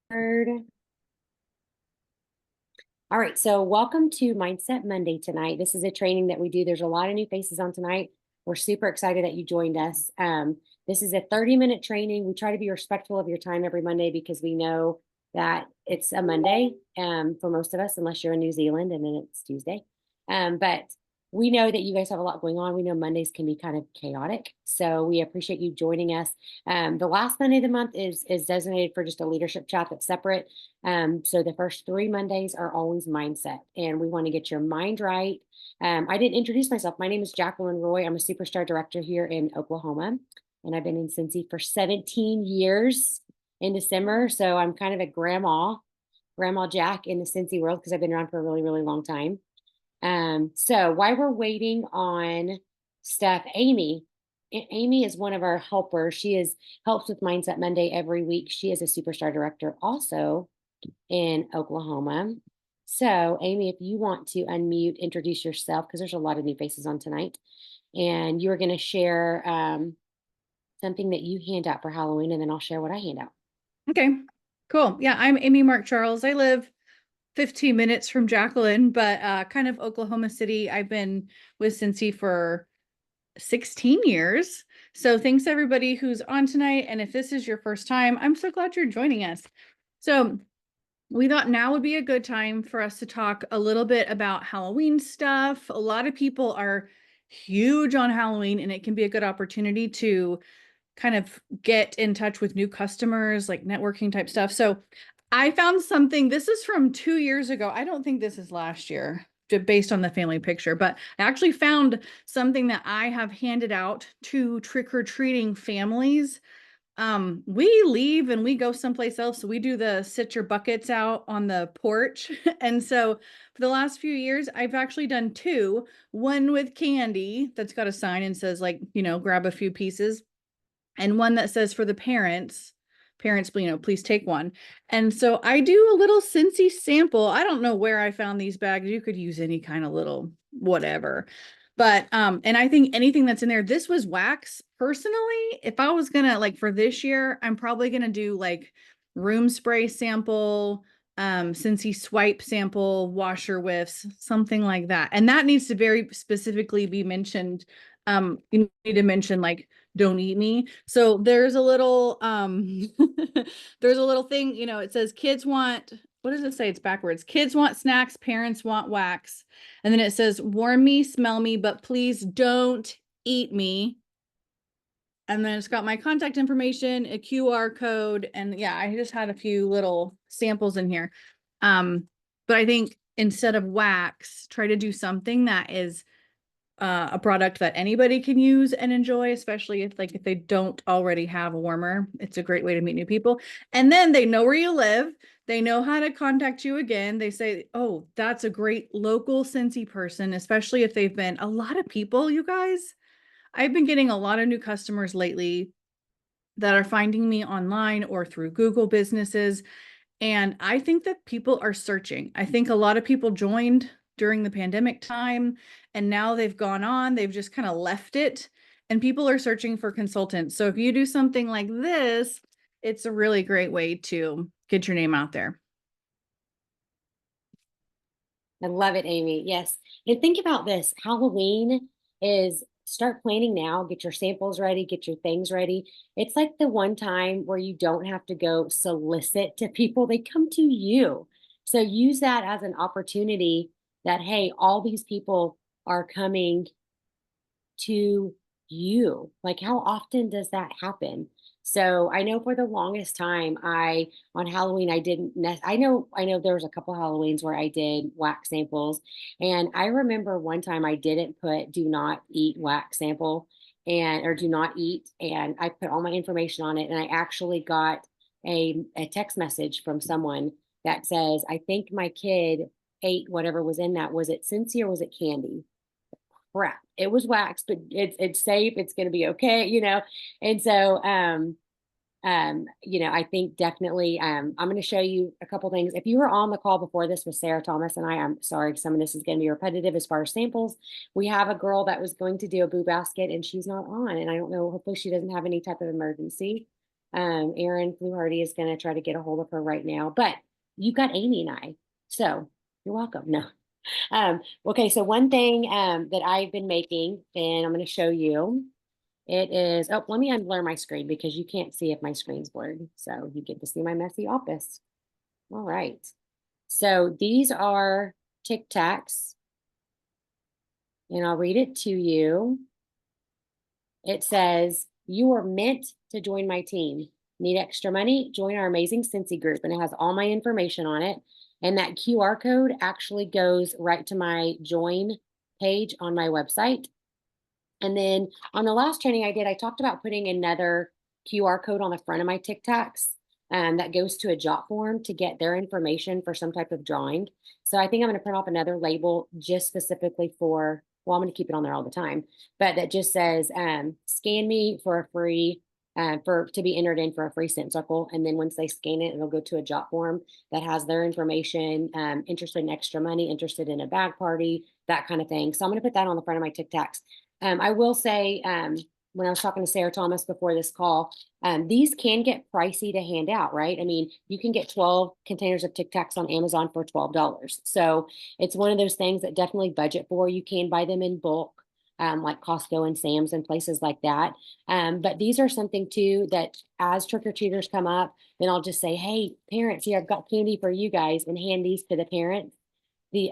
All right, so welcome to Mindset Monday tonight. This is a training that we do. There's a lot of new faces on tonight. We're super excited that you joined us. This is a 30-minute training. We try to be respectful of your time every Monday because we know that it's a Monday for most of us, unless you're in New Zealand and then it's Tuesday. But we know that you guys have a lot going on. We know Mondays can be kind of chaotic. So we appreciate you joining us. The last Monday of the month is designated for just a leadership chat that's separate. So the first 3 Mondays are always mindset, and we want to get your mind right. I didn't introduce myself. My name is Jacqueline Roy. I'm a superstar director here in Oklahoma, and I've been in Scentsy for 17 years in December. So I'm kind of a grandma Jack in the Scentsy world because I've been around for a really, really long time. So while we're waiting on Steph, Amy is one of our helpers. Helps with Mindset Monday every week. She is a superstar director also in Oklahoma. So Amy, if you want to unmute, introduce yourself, because there's a lot of new faces on tonight, and you're going to share something that you hand out for Halloween, and then I'll share what I hand out. Okay, cool. Yeah, I'm Amy Mark Charles. I live 15 minutes from Jacqueline, but kind of Oklahoma City. I've been with Scentsy for 16 years. So thanks to everybody who's on tonight. And if this is your first time, I'm so glad you're joining us. So we thought now would be a good time for us to talk a little bit about Halloween stuff. A lot of people are huge on Halloween, and it can be a good opportunity to kind of get in touch with new customers, like networking type stuff. So I found something, this is from 2 years ago. I don't think this is last year, based on the family picture, but I actually found something that I have handed out to trick-or-treating families. We leave and we go someplace else. So we do the sit your buckets out on the porch. And so for the last few years, I've actually done two, one with candy that's got a sign and says, like, grab a few pieces, and one that says for the parents, please take one. And so I do a little Scentsy sample. I don't know where I found these bags. You could use any kind of little whatever. But and I think anything that's in there, this was wax. Personally, if I was gonna, like, for this year, I'm probably gonna do like room spray sample, Scentsy swipe sample, washer whiffs, something like that. And that needs to very specifically be mentioned. You need to mention, like, don't eat me. So there's a little there's a little thing, it says kids want, what does it say? It's backwards. Kids want snacks, parents want wax. And then it says warm me, smell me, but please don't eat me. And then it's got my contact information, a QR code, and yeah, I just had a few little samples in here. But I think instead of wax, try to do something that is a product that anybody can use and enjoy, especially if they don't already have a warmer. It's a great way to meet new people. And then they know where you live. They know how to contact you again. They say, oh, that's a great local Scentsy person, especially if they've been a lot of people, you guys. I've been getting a lot of new customers lately that are finding me online or through Google businesses. And I think that people are searching. I think a lot of people joined during the pandemic time, and now they've gone on, they've just kind of left it, and people are searching for consultants. So if you do something like this, it's a really great way to get your name out there. I love it, Amy. Yes. And think about this. Halloween is start planning now, get your samples ready, get your things ready. It's like the one time where you don't have to go solicit to people, they come to you. So use that as an opportunity that, hey, all these people are coming to you. Like, how often does that happen? So I know for the longest time, on Halloween, I didn't, I know there was a couple Halloweens where I did wax samples. And I remember one time I didn't put do not eat wax sample or do not eat. And I put all my information on it. And I actually got a text message from someone that says, I think my kid ate whatever was in that. Was it Scentsy or was it candy? Crap, it was wax, but it's safe, it's going to be okay. And so I think definitely I'm going to show you a couple things. If you were on the call before this with Sarah Thomas and I'm sorry, some of this is going to be repetitive as far as samples. We have a girl that was going to do a boo basket and she's not on, and I don't know, hopefully she doesn't have any type of emergency. Erin Fluharty is going to try to get a hold of her right now, but you got Amy and I, so you're welcome. No. Okay, so one thing that I've been making, and I'm going to show you. It is, oh, let me unblur my screen because you can't see if my screen's blurred. So you get to see my messy office. All right. So these are Tic Tacs, and I'll read it to you. It says, "You are meant to join my team. Need extra money? Join our amazing Scentsy group." And it has all my information on it. And that QR code actually goes right to my join page on my website. And then on the last training I did, I talked about putting another QR code on the front of my Tic Tacs that goes to a jot form to get their information for some type of drawing. So I think I'm going to print off another label just specifically for, well, I'm going to keep it on there all the time, but that just says scan me for a free, to be entered in for a free scent circle. And then once they scan it, it'll go to a jot form that has their information, interested in extra money, interested in a bag party, that kind of thing. So I'm going to put that on the front of my Tic Tacs. I will say, when I was talking to Sarah Thomas before this call, these can get pricey to hand out, right? I mean, you can get 12 containers of Tic Tacs on Amazon for $12. So it's one of those things that definitely budget for. You can buy them in bulk, like Costco and Sam's and places like that. But these are something too that as trick-or-treaters come up, then I'll just say, hey, parents, here, I've got candy for you guys, and hand these to the parents. The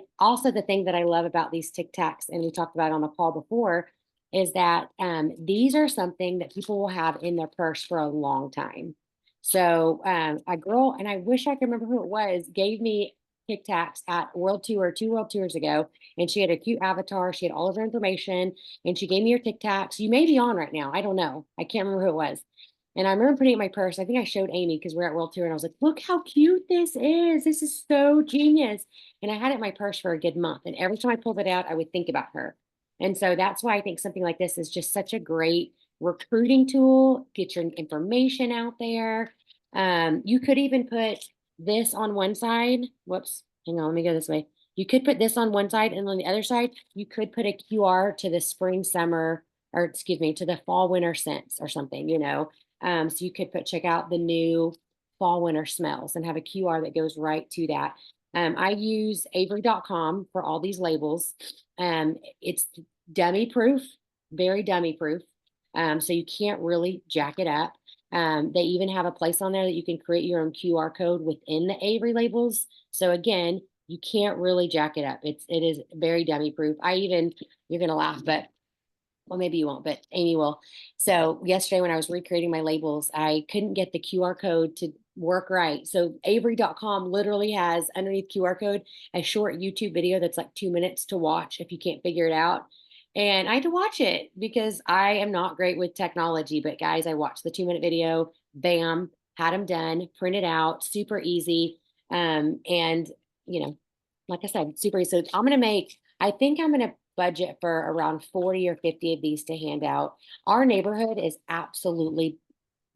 thing that I love about these Tic Tacs, and we talked about on the call before, is that these are something that people will have in their purse for a long time. So a girl, and I wish I could remember who it was, gave me Tic Tacs at World Tour 2 World Tours ago, and she had a cute avatar. She had all of her information, and she gave me her Tic Tacs. You may be on right now. I don't know. I can't remember who it was. And I remember putting it in my purse. I think I showed Amy because we're at World Tour, and I was like, "Look how cute this is! This is so genius!" And I had it in my purse for a good month. And every time I pulled it out, I would think about her. And so that's why I think something like this is just such a great recruiting tool. Get your information out there. You could even put this on one side. Whoops, hang on, let me go this way. You could put this on one side, and on the other side, you could put a QR to the spring, summer, or excuse me, to the fall, winter scents or something, you know. So you could check out the new fall, winter smells and have a QR that goes right to that. I use Avery.com for all these labels. It's dummy proof, very dummy proof. So you can't really jack it up. They even have a place on there that you can create your own QR code within the Avery labels. So again, you can't really jack it up. It is very dummy proof. You're gonna laugh, but well, maybe you won't, but Amy will. So yesterday when I was recreating my labels, I couldn't get the QR code to work right. So Avery.com literally has underneath QR code a short YouTube video that's like 2 minutes to watch if you can't figure it out. And I had to watch it because I am not great with technology. But guys, I watched the 2 minute video, bam, had them done, printed out, super easy. And you know, like I said, super easy. So I think I'm gonna budget for around 40 or 50 of these to hand out. Our neighborhood is absolutely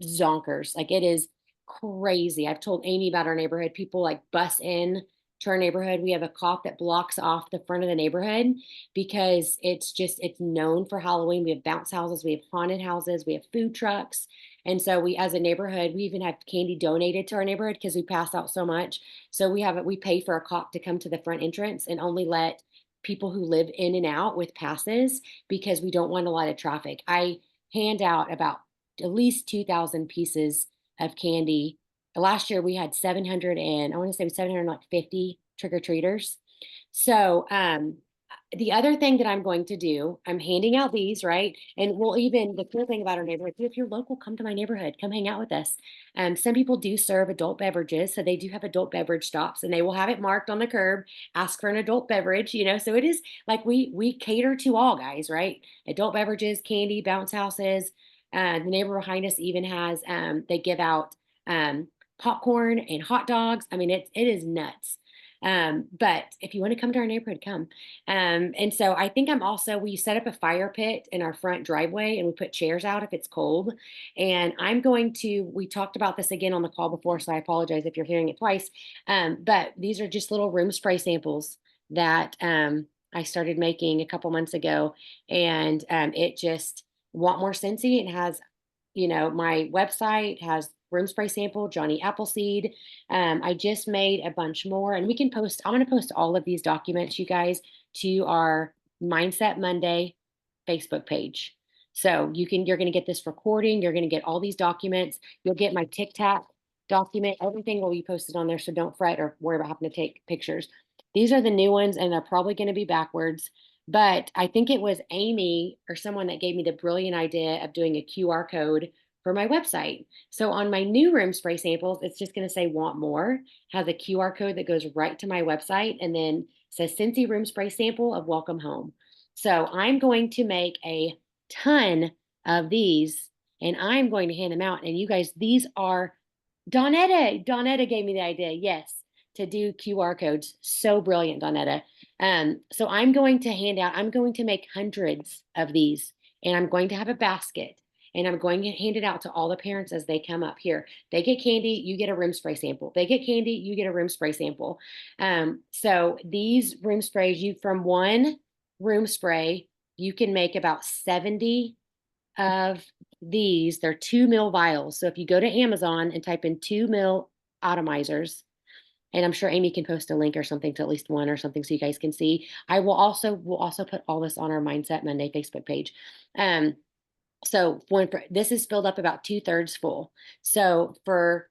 zonkers. Like it is crazy. I've told Amy about our neighborhood. People like bus in to our neighborhood. We have a cop that blocks off the front of the neighborhood because it's known for Halloween. We have bounce houses, we have haunted houses, we have food trucks. And so we, as a neighborhood, we even have candy donated to our neighborhood because we pass out so much. So we pay for a cop to come to the front entrance and only let people who live in and out with passes because we don't want a lot of traffic. I hand out about at least 2,000 pieces of candy. Last year we had 700 and I want to say 750 trick-or-treaters. So the other thing that I'm going to do, I'm handing out these, right? And we'll even, the cool thing about our neighborhood, if you're local, come to my neighborhood, come hang out with us. Some people do serve adult beverages. So they do have adult beverage stops and they will have it marked on the curb, ask for an adult beverage, you know? So it is like we cater to all guys, right? Adult beverages, candy, bounce houses. The neighbor behind us even has, they give out popcorn and hot dogs. I mean, it is nuts. But if you want to come to our neighborhood, come. And so I think we set up a fire pit in our front driveway and we put chairs out if it's cold. And we talked about this again on the call before, so I apologize if you're hearing it twice. But these are just little room spray samples that I started making a couple months ago. And it just want more Scentsy. It has, my website has room spray sample, Johnny Appleseed. I just made a bunch more, and we can post. I'm going to post all of these documents, you guys, to our Mindset Monday Facebook page. So you're going to get this recording. You're going to get all these documents. You'll get my TikTok document. Everything will be posted on there. So don't fret or worry about having to take pictures. These are the new ones, and they're probably going to be backwards. But I think it was Amy or someone that gave me the brilliant idea of doing a QR code for my website. So on my new room spray samples, it's just going to say want more, has a QR code that goes right to my website, and then says Scentsy room spray sample of welcome home. So I'm going to make a ton of these, and I'm going to hand them out. And you guys, these are Donetta. Donetta gave me the idea. Yes, to do QR codes. So brilliant, Donetta. So I'm going to I'm going to make hundreds of these, and I'm going to have a basket, and I'm going to hand it out to all the parents as they come up here. They get candy, you get a room spray sample. They get candy, you get a room spray sample. So these room sprays, from one room spray, you can make about 70 of these. They're 2 ml vials. So if you go to Amazon and type in 2 ml atomizers, and I'm sure Amy can post a link or something to at least one or something so you guys can see. We'll also put all this on our Mindset Monday Facebook page. So this is filled up about 2/3 full. So for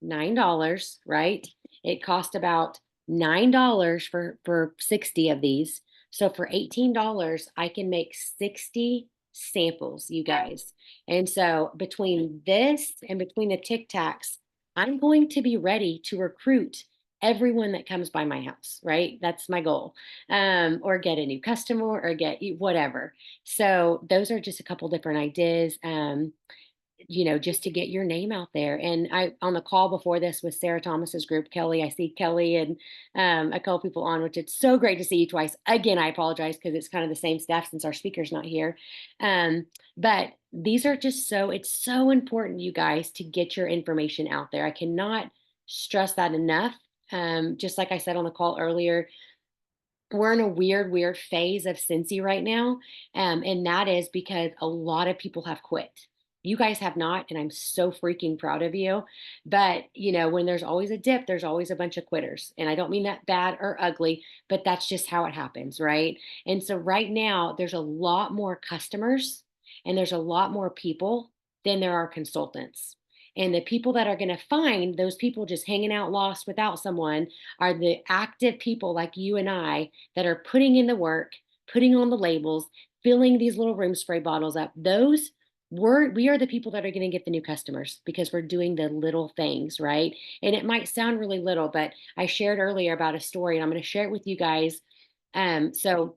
$9, right? It cost about $9 for 60 of these. So for $18, I can make 60 samples, you guys. And so between this and between the Tic Tacs, I'm going to be ready to recruit everyone that comes by my house, right? That's my goal. Or get a new customer or get whatever. So those are just a couple different ideas. Just to get your name out there. And I, on the call before this with Sarah Thomas's group, Kelly, I see Kelly and a couple people on, which it's so great to see you twice. Again, I apologize because it's kind of the same staff since our speaker's not here. But these are it's so important, you guys, to get your information out there. I cannot stress that enough. Just like I said on the call earlier, we're in a weird phase of Scentsy right now. And that is because a lot of people have quit. You guys have not, and I'm so freaking proud of you. But, when there's always a dip, there's always a bunch of quitters. And I don't mean that bad or ugly, but that's just how it happens, right? And so right now, there's a lot more customers and there's a lot more people than there are consultants. And the people that are going to find those people just hanging out lost without someone are the active people like you and I that are putting in the work, putting on the labels, filling these little room spray bottles up. We are the people that are going to get the new customers because we're doing the little things, right? And it might sound really little, but I shared earlier about a story, and I'm going to share it with you guys. So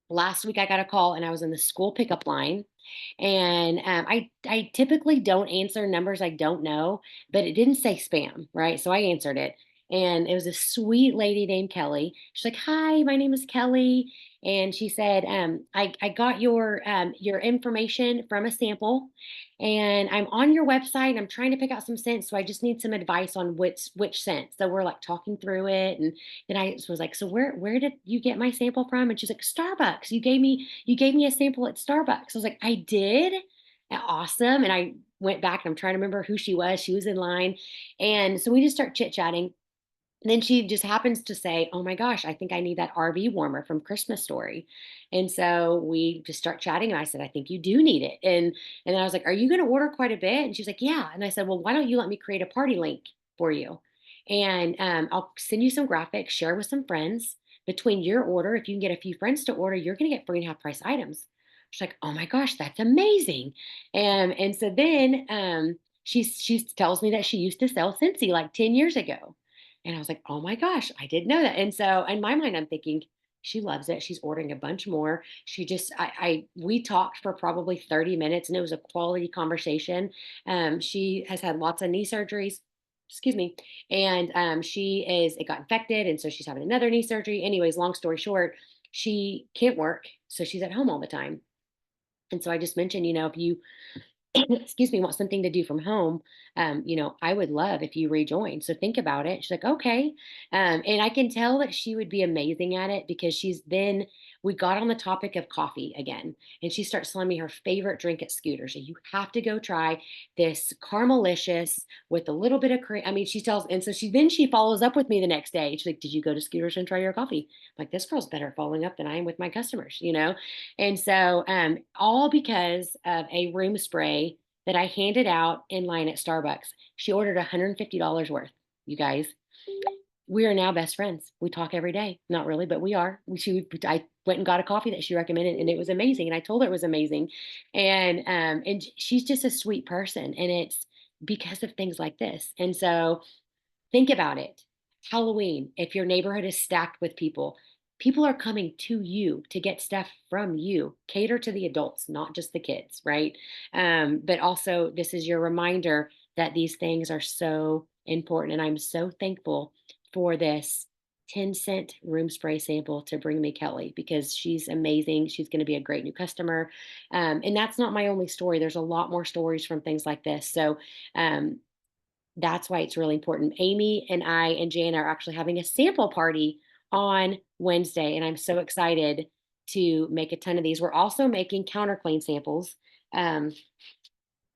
last week I got a call, and I was in the school pickup line, and I typically don't answer numbers I don't know, but it didn't say spam, right? So I answered it, and it was a sweet lady named Kelly. She's like, "Hi, my name is Kelly," and she said, "I got your information from a sample, and I'm on your website. And I'm trying to pick out some scents, so I just need some advice on which scent." So we're like talking through it, and then I was like, "So where did you get my sample from?" And she's like, "Starbucks. You gave me a sample at Starbucks." I was like, "I did? Awesome." And I went back, and I'm trying to remember who she was. She was in line. And so we just start chit-chatting. Then she just happens to say, "Oh my gosh, I think I need that RV warmer from Christmas Story." And so we just start chatting, and I said, "I think you do need it." And then I was like, "Are you going to order quite a bit?" And she's like, "Yeah." And I said, "Well, why don't you let me create a party link for you? And I'll send you some graphics, share with some friends. Between your order, if you can get a few friends to order, you're going to get 3.5 price items." She's like, "Oh my gosh, that's amazing." And so then she tells me that she used to sell Scentsy like 10 years ago. And I was like, "Oh my gosh, I didn't know that." And so in my mind, I'm thinking, she loves it. She's ordering a bunch more. We talked for probably 30 minutes, and it was a quality conversation. She has had lots of knee surgeries, excuse me. And it got infected. And so she's having another knee surgery. Anyways, long story short, she can't work. So she's at home all the time. And so I just mentioned, if you excuse me, want something to do from home, I would love if you rejoin. So think about it. She's like, "Okay." And I can tell that she would be amazing at it because she's been we got on the topic of coffee again, and she starts telling me her favorite drink at Scooters. And you have to go try this caramelicious with a little bit of cream. I mean, she tells, and so she follows up with me the next day. She's like, "Did you go to Scooters and try your coffee?" I'm like, this girl's better at following up than I am with my customers, you know? And so, all because of a room spray that I handed out in line at Starbucks. She ordered $150 worth, you guys. We are now best friends. We talk every day. Not really, but we are. I went and got a coffee that she recommended, and it was amazing. And I told her it was amazing. And she's just a sweet person, and it's because of things like this. And so think about it. Halloween, if your neighborhood is stacked with people, people are coming to you to get stuff from you. Cater to the adults, not just the kids, right? But also, this is your reminder that these things are so important. And I'm so thankful for this 10-cent room spray sample to bring me Kelly because she's amazing. She's going to be a great new customer. And that's not my only story. There's a lot more stories from things like this. So, um, that's why it's really important. Amy and I and Jan are actually having a sample party on Wednesday, and I'm so excited to make a ton of these. We're also making counterclean samples. Um,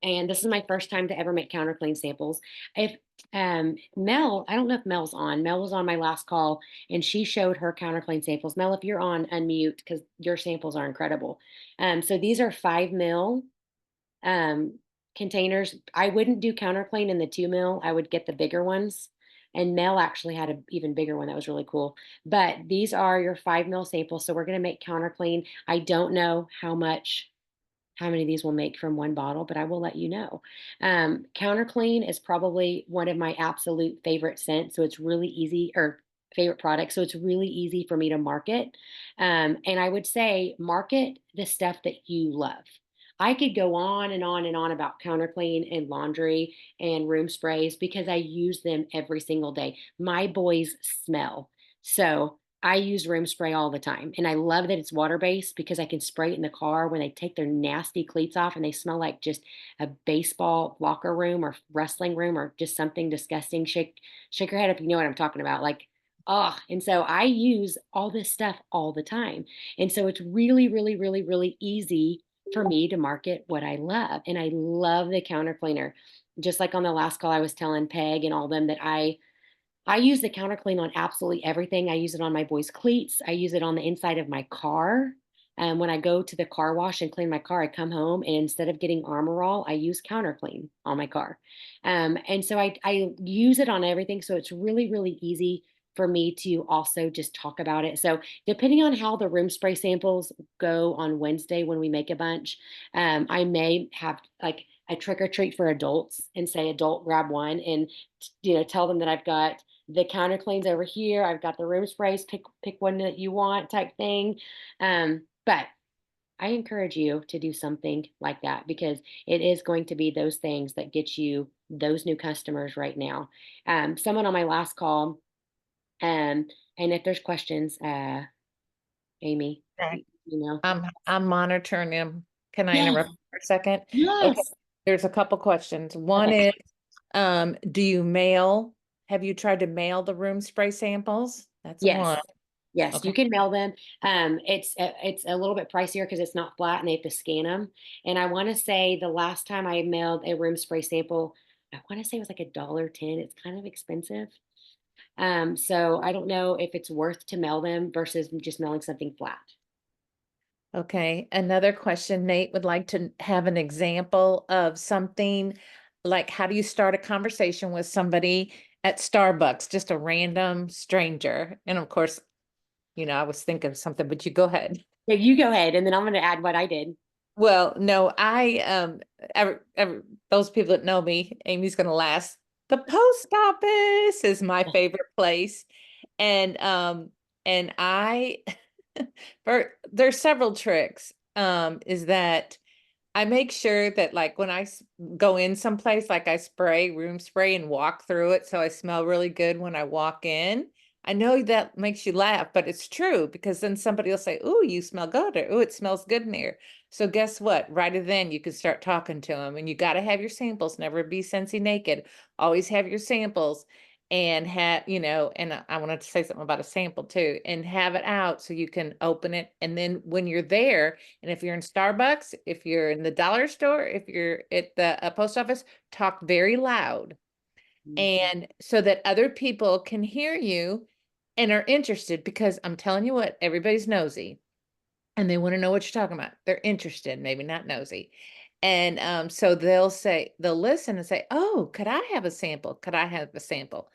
and this is my first time to ever make counterclean samples. If Mel, I don't know if Mel's on. Mel was on my last call and she showed her counterclean samples. Mel, if you're on, unmute because your samples are incredible. So these are 5 ml um, containers. I wouldn't do counterclean in the 2 ml. I would get the bigger ones. And Mel actually had an even bigger one that was really cool. But these are your 5 ml samples. So we're going to make counterclean. I don't know how many of these will make from one bottle, but I will let you know. Counterclean is probably one of my absolute favorite scents. So it's really easy, or favorite product. So it's really easy for me to market. And I would say market the stuff that you love. I could go on and on and on about counterclean and laundry and room sprays because I use them every single day. My boys smell. So I use room spray all the time. And I love that it's water based because I can spray it in the car when they take their nasty cleats off and they smell like just a baseball locker room or wrestling room or just something disgusting. Shake your head if you know what I'm talking about. Like, oh, and so I use all this stuff all the time. And so it's really, really, really, really easy for me to market what I love. And I love the counter cleaner. Just like on the last call, I was telling Peg and all them that I use the counter clean on absolutely everything. I use it on my boys' cleats. I use it on the inside of my car. And when I go to the car wash and clean my car, I come home and instead of getting Armor All, I use counter clean on my car. And so I use it on everything. So it's really, really easy for me to also just talk about it. So depending on how the room spray samples go on Wednesday when we make a bunch, I may have like a trick or treat for adults and say adult grab one and tell them that I've got the counter cleans over here. I've got the room sprays. Pick one that you want, type thing. But I encourage you to do something like that because it is going to be those things that get you those new customers right now. Someone on my last call, and if there's questions, Amy, Okay. you know. I'm monitoring them. Can I Yes, interrupt for a second? Okay, yes, there's a couple questions. One okay. is, do you mail? Have you tried to mail the room spray samples? That's one. Yes. Yes, Okay. you can mail them. It's a little bit pricier because it's not flat and they have to scan them. And I want to say the last time I mailed a room spray sample, I want to say it was like $1.10. It's kind of expensive. So I don't know if it's worth to mail them versus just mailing something flat. Okay. Another question, Nate would like to have an example of something like how do you start a conversation with somebody at Starbucks, just a random stranger? And of course, I was thinking of something, but you go ahead. Yeah, you go ahead, and then I'm going to add what I did. Well, no, those people that know me, Amy's gonna last. The post office is my favorite place. And I there's several tricks. Is that I make sure that like when I go in someplace, like I spray room spray and walk through it so I smell really good when I walk in. I know that makes you laugh, but it's true because then somebody will say, "Ooh, you smell good," or "Ooh, it smells good in here." So guess what? Right then you can start talking to them, and you got to have your samples. Never be Scentsy naked. Always have your samples. and have, and I wanted to say something about a sample too, and have it out so you can open it. And then when you're there, and if you're in Starbucks, if you're in the dollar store, if you're at the post office, talk very loud. And so that other people can hear you and are interested, because I'm telling you what, everybody's nosy and they want to know what you're talking about. They're interested, maybe not nosy. And so they'll listen and say, "Oh, could I have a sample? Could I have a sample?"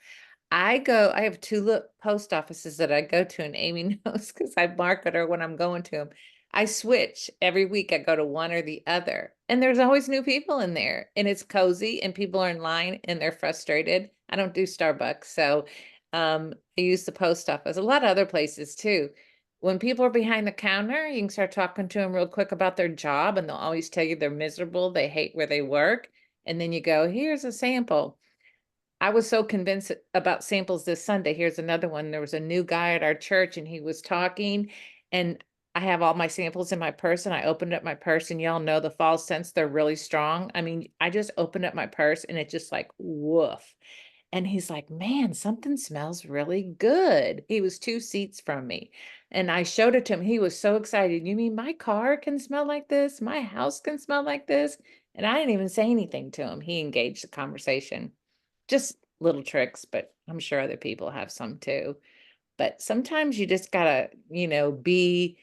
I have two post offices that I go to, and Amy knows because I market her when I'm going to them. I switch every week. I go to one or the other, and there's always new people in there, and it's cozy, and people are in line and they're frustrated. I don't do Starbucks, so I use the post office. A lot of other places too. When people are behind the counter, you can start talking to them real quick about their job, and they'll always tell you they're miserable, they hate where they work, and then you go, "Here's a sample." I was so convinced about samples this Sunday. Here's another one. There was a new guy at our church and he was talking, and I have all my samples in my purse, and I opened up my purse, and y'all know the fall scents, they're really strong. I mean, I just opened up my purse and it just like woof. And he's like, "Man, something smells really good." He was 2 seats from me. And I showed it to him. He was so excited. "You mean my car can smell like this? My house can smell like this?" And I didn't even say anything to him. He engaged the conversation. Just little tricks, but I'm sure other people have some too. But sometimes you just gotta, be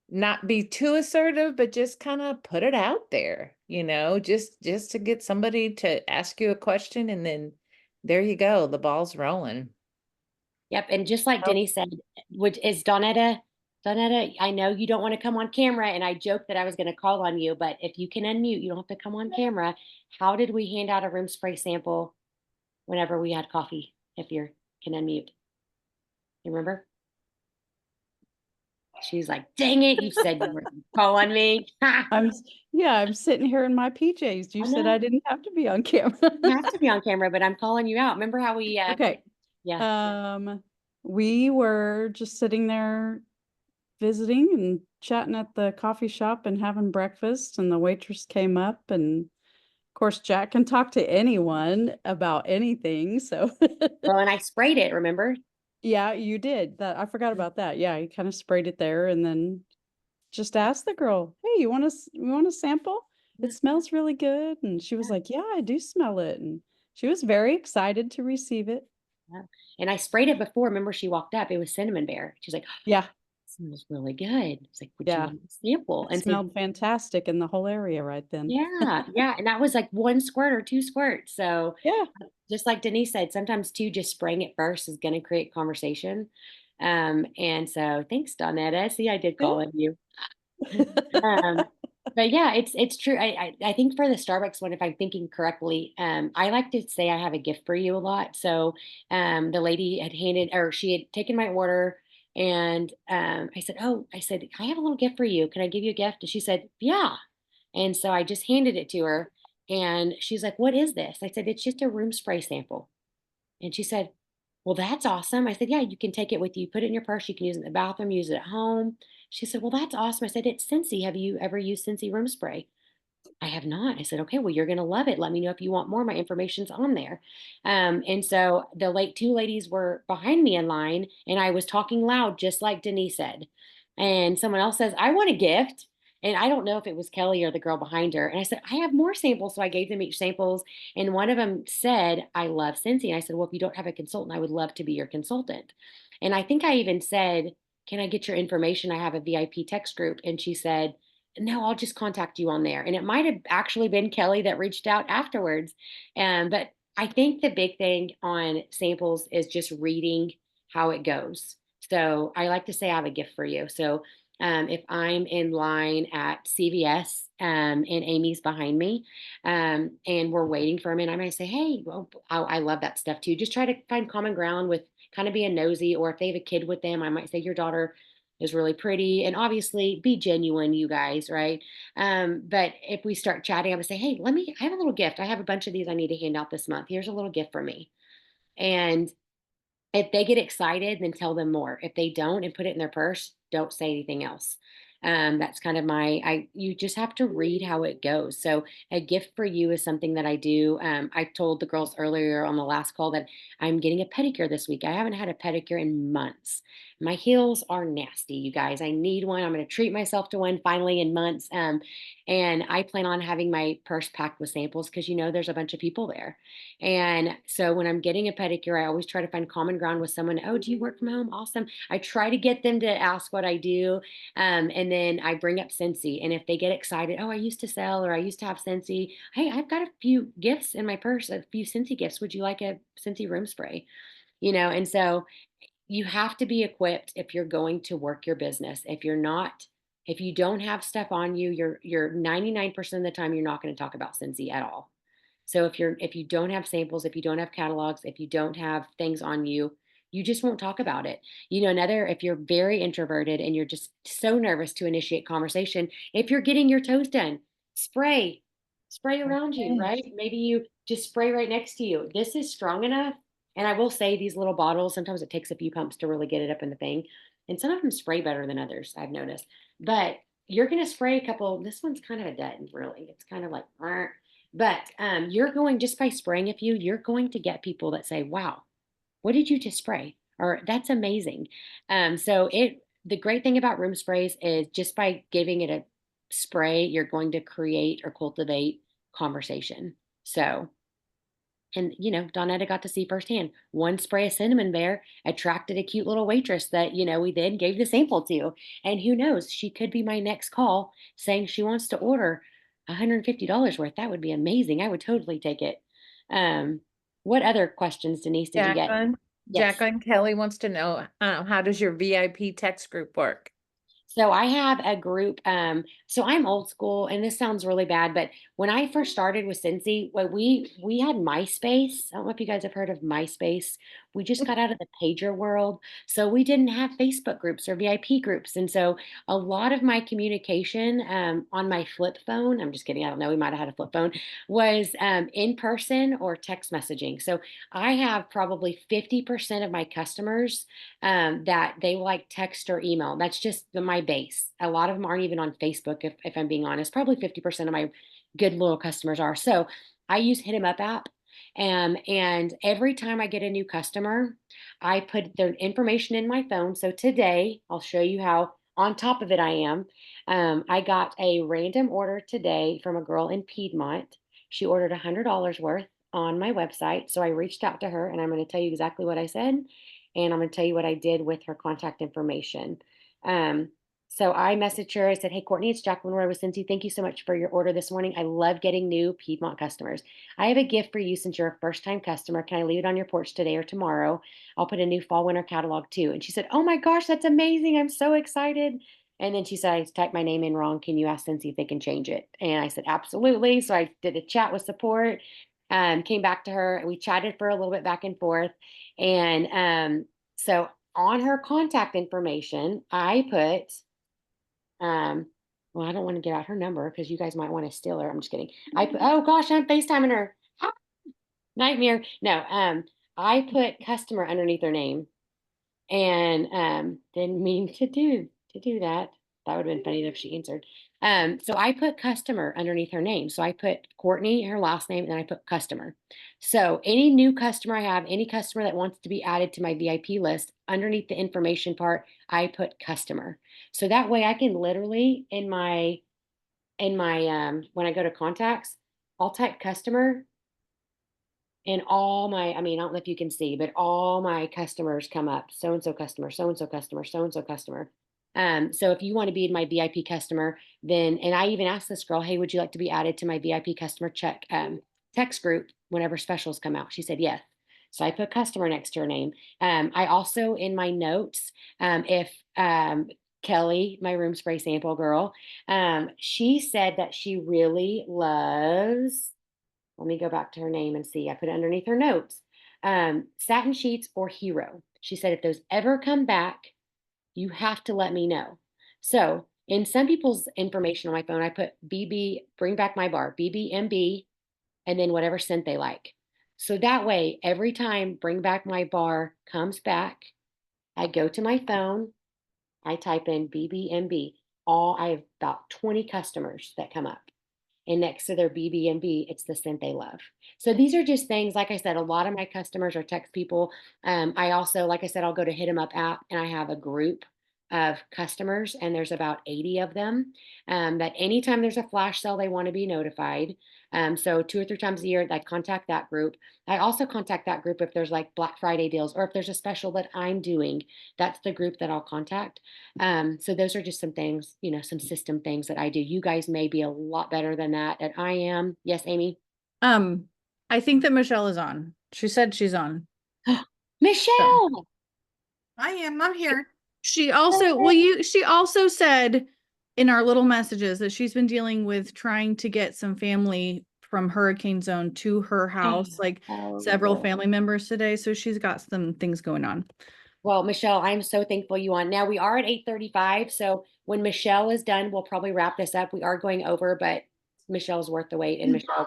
not be too assertive, but just kind of put it out there, just to get somebody to ask you a question, and then there you go, the ball's rolling. Yep, and just like Oh, Denny said, which is Donetta, I know you don't want to come on camera, and I joked that I was going to call on you, but if you can unmute, you don't have to come on camera. How did we hand out a room spray sample whenever we had coffee? If you can unmute, you remember? She's like, "Dang it, you said you were going to call on me." I Yeah, I'm sitting here in my PJs. You said I know didn't have to be on camera. you have to be on camera, but I'm calling you out. Remember how we? Okay. Yeah. We were just sitting there visiting and chatting at the coffee shop and having breakfast, and the waitress came up, and of course Jack can talk to anyone about anything. So Well, and I sprayed it. Remember? yeah, you did that. I forgot about that. Yeah, you kind of sprayed it there and then just asked the girl, "Hey, you want a sample? Yeah. It smells really good." And she was like, "Yeah, I do smell it." And she was very excited to receive it. Yeah. And I sprayed it before. Remember, she walked up. It was cinnamon bear. She's like, Yeah, smells really good. It's like, would you yeah. want a sample? It And so, smelled fantastic in the whole area right then. yeah, yeah. And that was like one squirt or two squirts. So, Yeah. just like Denise said, sometimes too, just spraying it first is going to create conversation. And so thanks, Donetta. See, I did call Yeah. on you. Um, but yeah, it's true. I think for the Starbucks one, if I'm thinking correctly, I like to say I have a gift for you a lot. So the lady had handed, or she had taken my order, and I said, I have a little gift for you. Can I give you a gift? And she said, yeah. And so I just handed it to her, and she's like, "What is this?" I said, "It's just a room spray sample." And she said, "Well, that's awesome." I said, "Yeah, you can take it with you, put it in your purse. You can use it in the bathroom, use it at home." She said, "Well, that's awesome." I said, "It's Scentsy. Have you ever used Scentsy room spray?" I have not. I said, "Okay, well, you're going to love it. Let me know if you want more. My information's on there." And so the late two ladies were behind me in line, and I was talking loud, just like Denise said. And someone else says, "I want a gift." And I don't know if it was Kelly or the girl behind her. And I said, "I have more samples." So I gave them each samples. And one of them said, "I love Scentsy." And I said, "Well, if you don't have a consultant, I would love to be your consultant." And I think I even said, "Can I get your information? I have a VIP text group." And she said, "No, I'll just contact you on there." And it might have actually been Kelly that reached out afterwards. But I think the big thing on samples is just reading how it goes. So I like to say I have a gift for you. So if I'm in line at CVS and Amy's behind me and we're waiting for a minute, I might say, "Hey, well, I love that stuff too." Just try to find common ground with kind of being nosy. Or if they have a kid with them, I might say, "Your daughter is really pretty," and obviously be genuine, you guys, right? But if we start chatting, I would say, "Hey, I have a little gift. I have a bunch of these I need to hand out this month. Here's a little gift for me." And if they get excited, then tell them more. If they don't and put it in their purse, don't say anything else. That's kind of you just have to read how it goes. So a gift for you is something that I do. I told the girls earlier on the last call that I'm getting a pedicure this week. I haven't had a pedicure in months. My heels are nasty, you guys. I need one. I'm going to treat myself to one finally in months. And I plan on having my purse packed with samples because there's a bunch of people there. And so when I'm getting a pedicure, I always try to find common ground with someone. Oh, do you work from home? Awesome. I try to get them to ask what I do. And then I bring up Scentsy. And if they get excited, oh, I used to sell or I used to have Scentsy. Hey, I've got a few gifts in my purse, a few Scentsy gifts. Would you like a Scentsy room spray? And so you have to be equipped if you're going to work your business. If you're not, if you don't have stuff on you, you're 99% of the time you're not going to talk about Scentsy at all. So if you don't have samples, if you don't have catalogs, if you don't have things on you, you just won't talk about it. If you're very introverted and you're just so nervous to initiate conversation, if you're getting your toes done, spray, spray around you, right? Maybe you just spray right next to you. This is strong enough. And I will say these little bottles, sometimes it takes a few pumps to really get it up in the thing. And some of them spray better than others, I've noticed. But you're going to spray a couple. This one's kind of a dud, really. It's kind of like, but you're going just by spraying a few, you're going to get people that say, wow, what did you just spray? Or that's amazing. The great thing about room sprays is just by giving it a spray, you're going to create or cultivate conversation. So, and Donetta got to see firsthand one spray of cinnamon bear attracted a cute little waitress that, we then gave the sample to. And who knows, she could be my next call saying she wants to order $150 worth. That would be amazing. I would totally take it. What other questions, Denise, did you get? Jacqueline, Yes. Jacqueline Kelly wants to know, how does your VIP text group work? So I have a group. So I'm old school, and this sounds really bad, but when I first started with Scentsy, we had MySpace. I don't know if you guys have heard of MySpace. We just got out of the pager world, so we didn't have Facebook groups or VIP groups, and so a lot of my communication on my flip phone. I'm just kidding. I don't know. We might have had a flip phone. Was in person or text messaging. So I have probably 50% of my customers that they like text or email. That's just my base. A lot of them aren't even on Facebook, if I'm being honest. Probably 50% of my good loyal customers are. So I use Hit 'em Up app. And every time I get a new customer, I put their information in my phone. So today, I'll show you how on top of it I am. I got a random order today from a girl in Piedmont. She ordered $100 worth on my website. So I reached out to her, and I'm going to tell you exactly what I said. And I'm going to tell you what I did with her contact information. Um, so I messaged her. I said, hey, Courtney, it's Jacqueline Roy with Scentsy. Thank you so much for your order this morning. I love getting new Piedmont customers. I have a gift for you since you're a first-time customer. Can I leave it on your porch today or tomorrow? I'll put a new fall winter catalog too. And she said, oh my gosh, that's amazing. I'm so excited. And then she said, I typed my name in wrong. Can you ask Scentsy if they can change it? And I said, absolutely. So I did a chat with support, came back to her, and we chatted for a little bit back and forth. And so on her contact information, I put, well, I don't want to give out her number because you guys might want to steal her. I'm just kidding. I put, oh gosh, I'm FaceTiming her. Ah, nightmare. No, I put customer underneath her name and didn't mean to do that. That would have been funny if she answered. So I put customer underneath her name. So I put Courtney, her last name, and then I put customer. So any new customer I have, any customer that wants to be added to my VIP list, underneath the information part, I put customer. So that way I can literally in my when I go to contacts, I'll type customer and I don't know if you can see, but all my customers come up. So-and-so customer, so-and-so customer, so-and-so customer. So if you want to be my VIP customer, then, and I even asked this girl, hey, would you like to be added to my VIP customer text group whenever specials come out? She said, yes. So I put customer next to her name. I also, in my notes, if Kelly, my room spray sample girl, she said that she really loves, let me go back to her name and see. I put it underneath her notes. Satin sheets or Hero. She said, if those ever come back, you have to let me know. So in some people's information on my phone, I put BB, bring back my bar, BBMB, and then whatever scent they like. So that way, every time bring back my bar comes back, I go to my phone, I type in BBMB. I have about 20 customers that come up. And next to their BB&B, it's the scent they love. So these are just things, like I said, a lot of my customers are text people. I also, like I said, I'll go to Hit 'em Up app and I have a group of customers and there's about 80 of them that anytime there's a flash sale, they want to be notified. So 2 or 3 times a year, I contact that group. I also contact that group if there's like Black Friday deals or if there's a special that I'm doing, that's the group that I'll contact. So those are just some things, some system things that I do. You guys may be a lot better than that and I am. Yes, Amy. Um, I think that Michelle is on. She said she's on. So Michelle. I'm here. she also said in our little messages that she's been dealing with trying to get some family from hurricane zone to her house, like several family members today. So she's got some things going on. Well, Michelle, I'm so thankful you on. Now we are at 8:35. So when Michelle is done, we'll probably wrap this up. We are going over, but Michelle's worth the wait. And Michelle,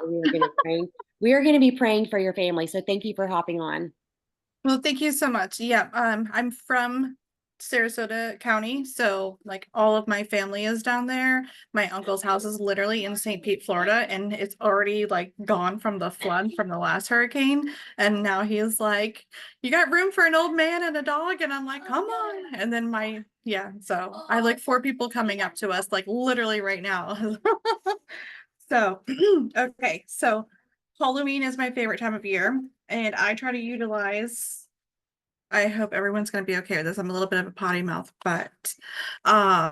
we are going to be praying for your family. So thank you for hopping on. Well, thank you so much. Yeah, I'm from Sarasota County, so like all of my family is down there. My uncle's house is literally in St. Pete, Florida, and it's already like gone from the flood from the last hurricane. And now he's like, "You got room for an old man and a dog?" And I'm like, "Come on!" And then so I have like 4 people coming up to us like literally right now. So okay, so Halloween is my favorite time of year, and I try to utilize. I hope everyone's gonna be okay with this. I'm a little bit of a potty mouth, but I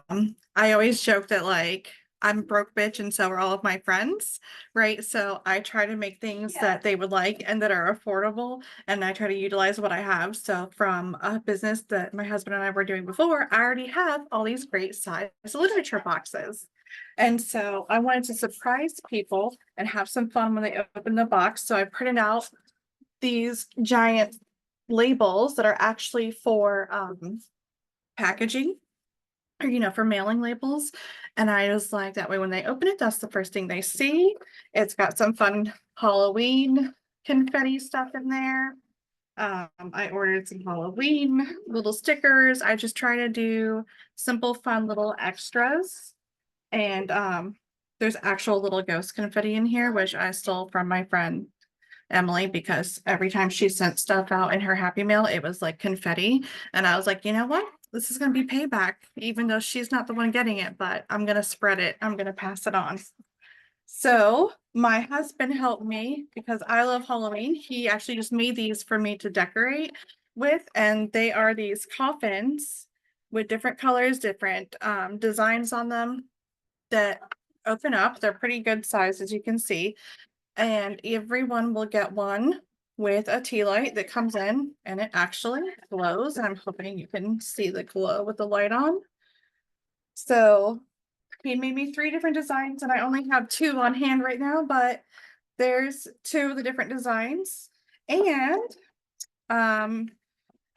always joke that like I'm a broke bitch and so are all of my friends, right? So I try to make things that they would like and that are affordable, and I try to utilize what I have. So from a business that my husband and I were doing before, I already have all these great size literature boxes. And so I wanted to surprise people and have some fun when they open the box. So I printed out these giant labels that are actually for packaging or for mailing labels. And I was like, that way when they open it, that's the first thing they see. It's got some fun Halloween confetti stuff in there. I ordered some Halloween little stickers. I just try to do simple, fun little extras. And there's actual little ghost confetti in here, which I stole from my friend Emily, because every time she sent stuff out in her Happy Mail, it was like confetti. And I was like, you know what? This is going to be payback, even though she's not the one getting it, but I'm going to spread it. I'm going to pass it on. So my husband helped me because I love Halloween. He actually just made these for me to decorate with, and they are these coffins with different colors, different designs on them that open up. They're pretty good size, as you can see. And everyone will get one with a tea light that comes in and it actually glows. And I'm hoping you can see the glow with the light on. So he made me 3 different designs and I only have 2 on hand right now, but there's 2 of the different designs. And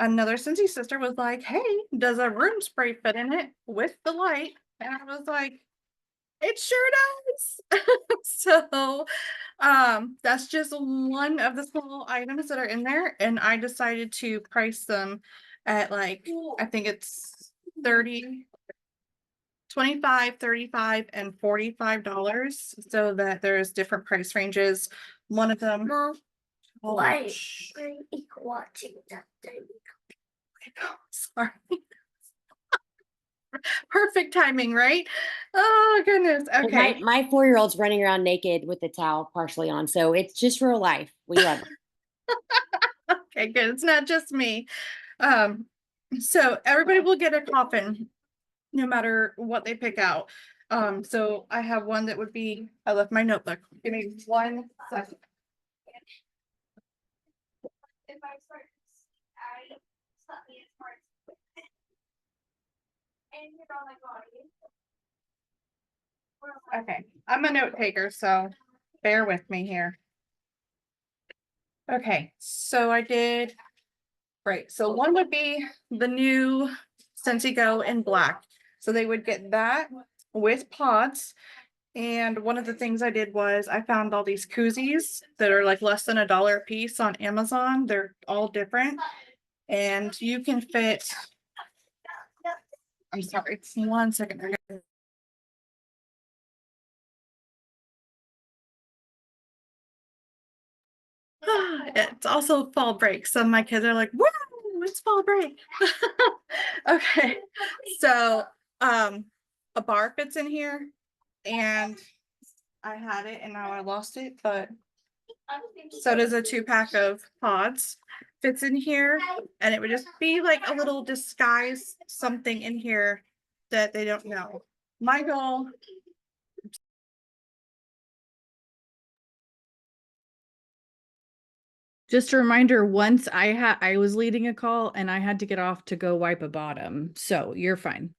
another Scentsy sister was like, "Hey, does a room spray fit in it with the light?" And I was like, "It sure does." So that's just one of the small items that are in there, and I decided to price them at like, I think it's 30, 25, 35, and $45, so that there's different price ranges. One of them, sorry. Perfect timing, right? Oh goodness. Okay. My 4-year-old's running around naked with the towel partially on. So it's just real life. We love it. Okay, good. It's not just me. So everybody will get a coffin no matter what they pick out. So I have one that would be, I left my notebook. Give me 1 second. Okay, I'm a note taker, so bear with me here. Okay, so I did, right, so one would be the new Scentsy Go in black. So they would get that with pods. And one of the things I did was I found all these koozies that are like less than $1 a piece on Amazon. They're all different. And you can fit, I'm sorry, it's 1 second. It's also fall break, so my kids are like, "Woo, it's fall break." Okay, so, a bar fits in here, and I had it and now I lost it, but so does a 2-pack of pods fits in here, and it would just be like a little disguise something in here that they don't know. My goal. Just a reminder, once I was leading a call and I had to get off to go wipe a bottom. So you're fine.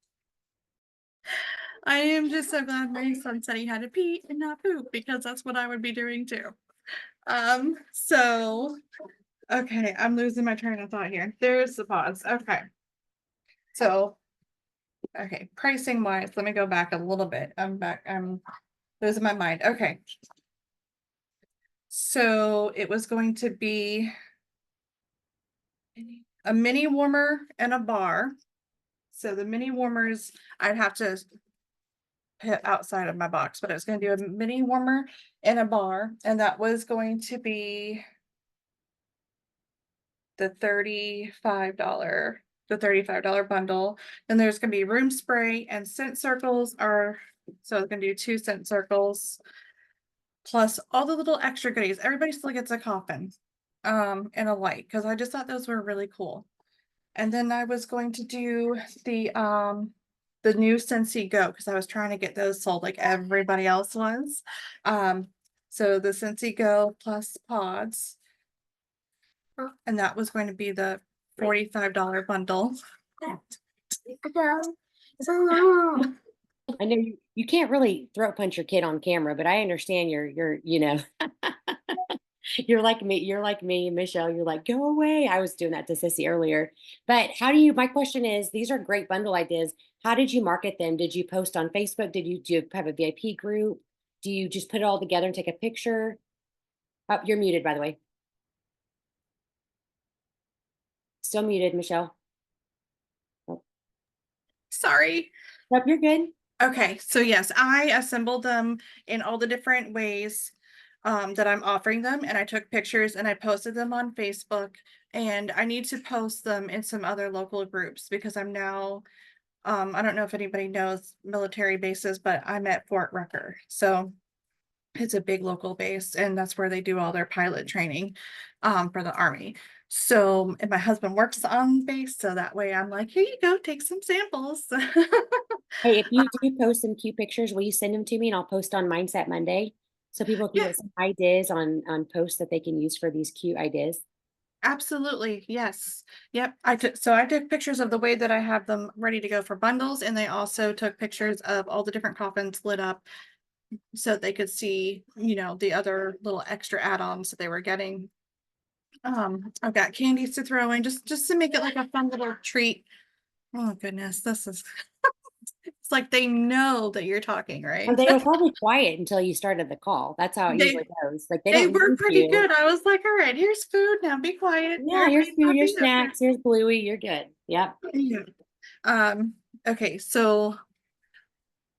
I am just so glad my son said he had to pee and not poop, because that's what I would be doing too. So okay, I'm losing my train of thought here. There's the pods. Okay. So okay, pricing wise, let me go back a little bit. I'm back. I'm losing my mind. Okay. So it was going to be a mini warmer and a bar. So the mini warmers, I'd have to put outside of my box, but I was going to do a mini warmer and a bar, and that was going to be the $35 bundle. Then there's going to be room spray and scent circles are, so it's going to do 2 scent circles plus all the little extra goodies. Everybody still gets a coffin and a light, because I just thought those were really cool. And then I was going to do the new Scentsy Go, because I was trying to get those sold like everybody else was. So the Scentsy Go plus pods, and that was going to be the $45 bundle. I know you can't really throat punch your kid on camera, but I understand you're, you're like me, Michelle, you're like, go away. I was doing that to Sissy earlier. But my question is, these are great bundle ideas. How did you market them? Did you post on Facebook? Do you have a VIP group? Do you just put it all together and take a picture? Oh, you're muted, by the way. Still muted, Michelle. Sorry. Nope, you're good. Okay, so yes, I assembled them in all the different ways that I'm offering them, and I took pictures and I posted them on Facebook, and I need to post them in some other local groups, because I'm now I don't know if anybody knows military bases, but I'm at Fort Rucker. So it's a big local base, and that's where they do all their pilot training for the Army. So, and my husband works on base, so that way I'm like, here you go, take some samples. Hey, if you do post some cute pictures, will you send them to me and I'll post on Mindset Monday so people can Yeah, get some ideas on posts that they can use for these cute ideas? absolutely. Yes. Yep. I took pictures of the way that I have them ready to go for bundles, and they also took pictures of all the different coffins lit up so they could see, the other little extra add-ons that they were getting. I've got candies to throw in just to make it like a fun little treat. Oh goodness, this is it's like they know that you're talking, Or right? they were probably quiet until you started the call. That's how it usually They goes. Like they they don't were need pretty you. good. I was like, all right, here's food. Now be quiet. Yeah, here's Everybody's food, here's happy. Okay. snacks, here's Bluey, you're good. Yep. Yeah. Okay, so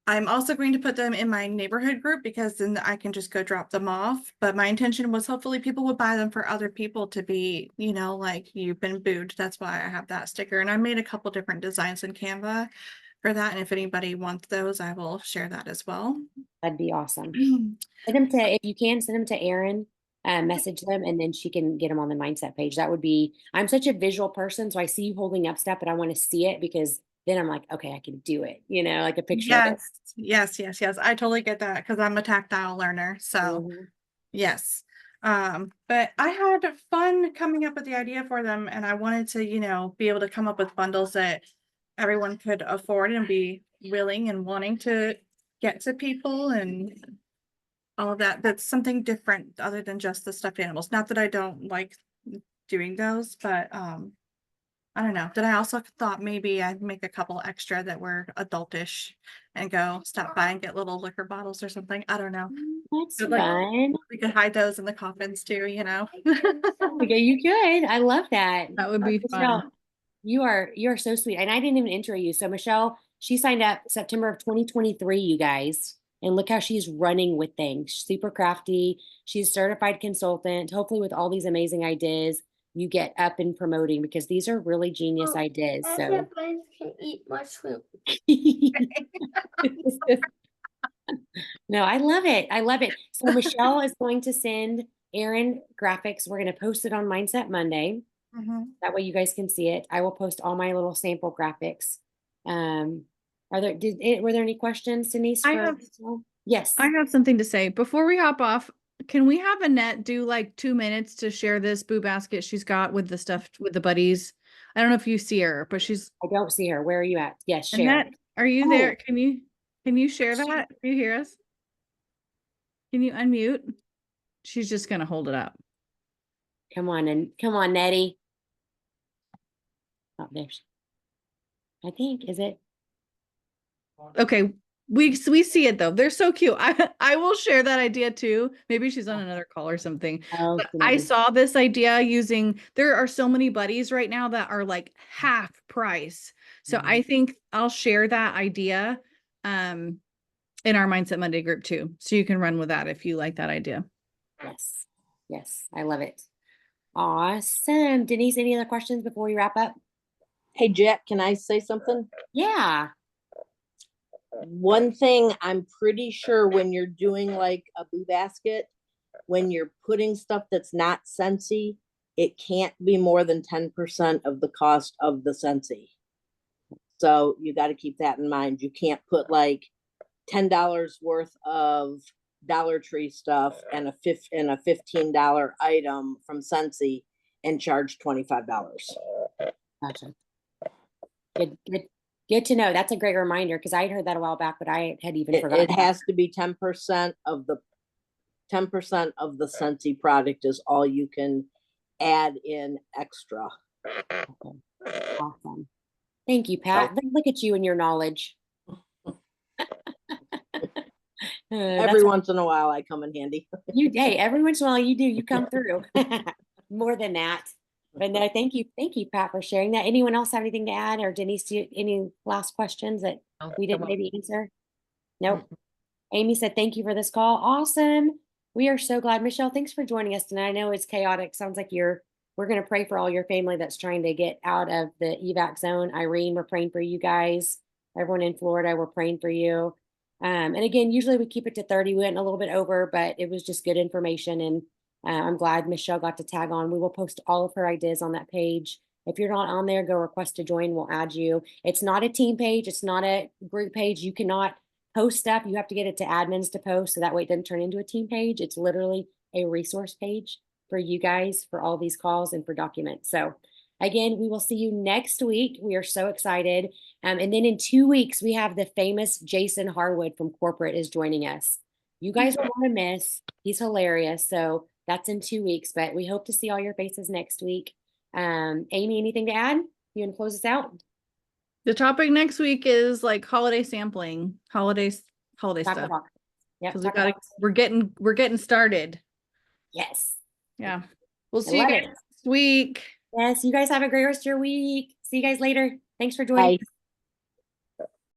I'm also going to put them in my neighborhood group, because then I can just go drop them off. But my intention was hopefully people would buy them for other people to be, like, you've been booed. That's why I have that sticker. And I made a couple different designs in Canva for that. And if anybody wants those, I will share that as well. That'd be awesome. Send them to, if you can, send them to Erin, message them, and then she can get them on the mindset page. That would be, I'm such a visual person, so I see you holding up stuff, but I want to see it, because then I'm like, okay, I can do it, like a picture of it. Yes. I totally get that, because I'm a tactile learner. So Mhm. yes. But I had fun coming up with the idea for them, and I wanted to, be able to come up with bundles that everyone could afford and be willing and wanting to get to people, and all of that. That's something different other than just the stuffed animals. Not that I don't like doing those, but I don't know. Then I also thought maybe I'd make a couple extra that were adultish and go stop by and get little liquor bottles or something. I don't know. That's But, like, fun. we could hide those in the coffins too. Okay, you good. I love that. That would be fun. Michelle, you are so sweet. And I didn't even intro you. So Michelle, she signed up September of 2023, you guys. And look how she's running with things. Super crafty. She's a certified consultant. Hopefully with all these amazing ideas, you get up and promoting because these are really genius ideas. So Can eat mushroom. no, I love it. I love it. So Michelle is going to send Erin graphics. We're going to post it on Mindset Monday. Mhm. That way you guys can see it. I will post all my little sample graphics. Were there any questions, Denise? I for have- Michelle? Yes. I have something to say. Before we hop off, can we have Annette do like 2 minutes to share this boo basket she's got with the stuff with the buddies? I don't know if you see her, but she's I don't see her. Where are you at? Yes, share. Annette, are you Oh. there? Can you share that? Can you hear us? Can you unmute? She's just gonna hold it up. Come on, Nettie. Oh, there's. I think is it. Okay, we see it though. They're so cute. I will share that idea too. Maybe she's on another call or something. Oh, But she I might be. saw this idea using, there are so many buddies right now that are like half price. So Mhm. I think I'll share that idea in our Mindset Monday group too. So you can run with that if you like that idea. Yes. Yes. I love it. Awesome. Denise, any other questions before we wrap up? Hey, Jack, can I say something? Yeah. One thing I'm pretty sure when you're doing like a boo basket, when you're putting stuff that's not Scentsy, it can't be more than 10% of the cost of the Scentsy. So you got to keep that in mind. You can't put like $10 worth of Dollar Tree stuff and a $15 item from Scentsy and charge $25. Gotcha. Good to know. That's a great reminder because I had heard that a while back, but I had even forgotten. It has to be 10% of the Scentsy product is all you can add in extra. Okay. Awesome. Thank you, Pat. Look at you and your knowledge. Every once in a while I come in handy. Hey, every once in a while you do, you come through. More than that. But no, thank you, Pat, for sharing that. Anyone else have anything to add, or Denise, any last questions that we didn't maybe answer? Nope. Amy said, thank you for this call. Awesome. We are so glad. Michelle, thanks for joining us tonight. I know it's chaotic. Sounds like we're going to pray for all your family that's trying to get out of the evac zone. Irene, we're praying for you guys. Everyone in Florida, we're praying for you. And again, usually we keep it to 30. We went a little bit over, but it was just good information. And I'm glad Michelle got to tag on. We will post all of her ideas on that page. If you're not on there, go request to join. We'll add you. It's not a team page. It's not a group page. You cannot post stuff. You have to get it to admins to post. So that way it doesn't turn into a team page. It's literally a resource page for you guys for all these calls and for documents. So again, we will see you next week. We are so excited. And then in 2 weeks, we have the famous Jason Harwood from corporate is joining us. You guys don't want to miss. He's hilarious. So that's in 2 weeks, but we hope to see all your faces next week. Amy, anything to add? You want to close us out? The topic next week is like holiday sampling, holiday stuff. Yep. We're getting started. Yes. Yeah. We'll see you guys next week. Yes. You guys have a great rest of your week. See you guys later. Thanks for joining. Bye.